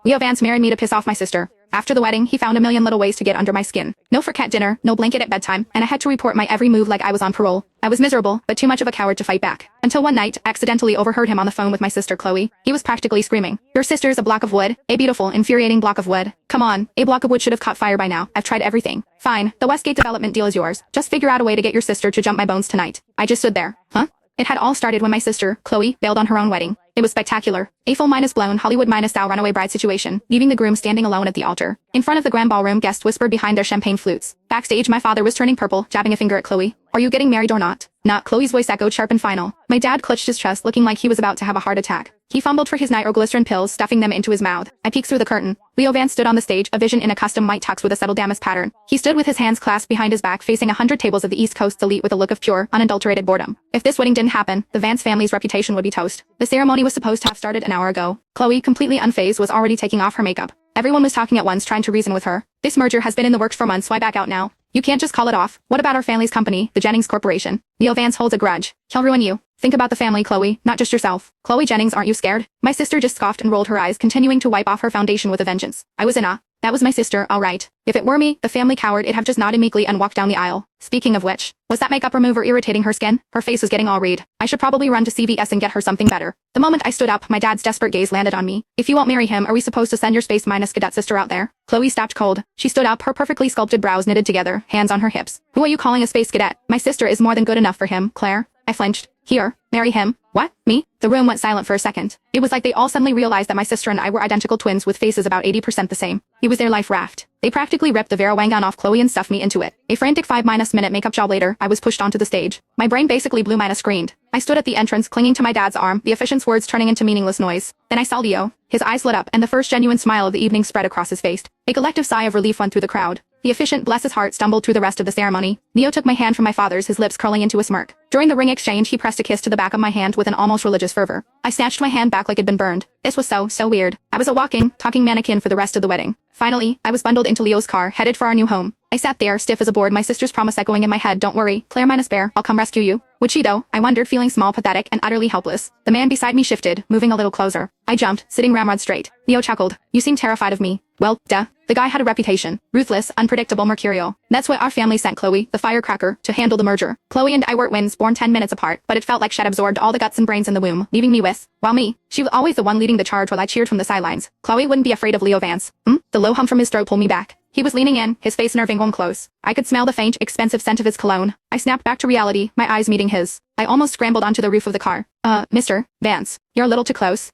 Leo Vance married me to piss off my sister. After the wedding, he found a million little ways to get under my skin. No cat dinner, no blanket at bedtime, and I had to report my every move like I was on parole. I was miserable, but too much of a coward to fight back. Until one night, I accidentally overheard him on the phone with my sister Chloe. He was practically screaming, "Your sister is a block of wood, a beautiful, infuriating block of wood. Come on, a block of wood should have caught fire by now. I've tried everything. Fine, the Westgate development deal is yours. Just figure out a way to get your sister to jump my bones tonight." I just stood there. Huh? It had all started when my sister, Chloe, bailed on her own wedding. It was spectacular. A full minus blown Hollywood minus style runaway bride situation, leaving the groom standing alone at the altar. In front of the grand ballroom, guests whispered behind their champagne flutes. Backstage, my father was turning purple, jabbing a finger at Chloe. "Are you getting married or not?" Not. Chloe's voice echoed sharp and final. My dad clutched his chest, looking like he was about to have a heart attack. He fumbled for his nitroglycerin pills, stuffing them into his mouth. I peeked through the curtain. Leo Vance stood on the stage, a vision in a custom white tux with a subtle damask pattern. He stood with his hands clasped behind his back, facing 100 tables of the East Coast's elite with a look of pure, unadulterated boredom. If this wedding didn't happen, the Vance family's reputation would be toast. The ceremony was supposed to have started an hour ago. Chloe, completely unfazed, was already taking off her makeup. Everyone was talking at once, trying to reason with her. "This merger has been in the works for months, why back out now? You can't just call it off. What about our family's company, the Jennings Corporation? Leo Vance holds a grudge. He'll ruin you. Think about the family, Chloe, not just yourself. Chloe Jennings, aren't you scared?" My sister just scoffed and rolled her eyes, continuing to wipe off her foundation with a vengeance. I was in awe. That was my sister, all right. If it were me, the family coward, it'd have just nodded meekly and walked down the aisle. Speaking of which, was that makeup remover irritating her skin? Her face was getting all red. I should probably run to CVS and get her something better. The moment I stood up, my dad's desperate gaze landed on me. "If you won't marry him, are we supposed to send your space minus cadet sister out there?" Chloe stopped cold. She stood up, her perfectly sculpted brows knitted together, hands on her hips. "Who are you calling a space cadet? My sister is more than good enough for him, Claire." I flinched. "Here, marry him." "What? Me?" The room went silent for a second. It was like they all suddenly realized that my sister and I were identical twins with faces about 80% the same. It was their life raft. They practically ripped the Vera Wang gown off Chloe and stuffed me into it. A frantic 5-minute makeup job later, I was pushed onto the stage. My brain basically blew minus screened. I stood at the entrance, clinging to my dad's arm, the efficient's words turning into meaningless noise. Then I saw Leo. His eyes lit up, and the first genuine smile of the evening spread across his face. A collective sigh of relief went through the crowd. The efficient, bless his heart, stumbled through the rest of the ceremony. Leo took my hand from my father's, his lips curling into a smirk. During the ring exchange, he pressed a kiss to the back of my hand with an almost religious fervor. I snatched my hand back like it'd been burned. This was so weird. I was a walking, talking mannequin for the rest of the wedding. Finally, I was bundled into Leo's car, headed for our new home. I sat there, stiff as a board, my sister's promise echoing in my head, "Don't worry, Claire minus bear, I'll come rescue you." Would she though? I wondered, feeling small, pathetic, and utterly helpless. The man beside me shifted, moving a little closer. I jumped, sitting ramrod straight. Leo chuckled. "You seem terrified of me." Well, duh. The guy had a reputation. Ruthless, unpredictable, mercurial. That's why our family sent Chloe, the firecracker, to handle the merger. Chloe and I were twins, born 10 minutes apart, but it felt like she'd absorbed all the guts and brains in the womb, leaving me with, she was always the one leading the charge while I cheered from the sidelines. Chloe wouldn't be afraid of Leo Vance. The low hum from his throat pulled me back. He was leaning in, his face nerving one close. I could smell the faint, expensive scent of his cologne. I snapped back to reality, my eyes meeting his. I almost scrambled onto the roof of the car. Mr. Vance, you're a little too close.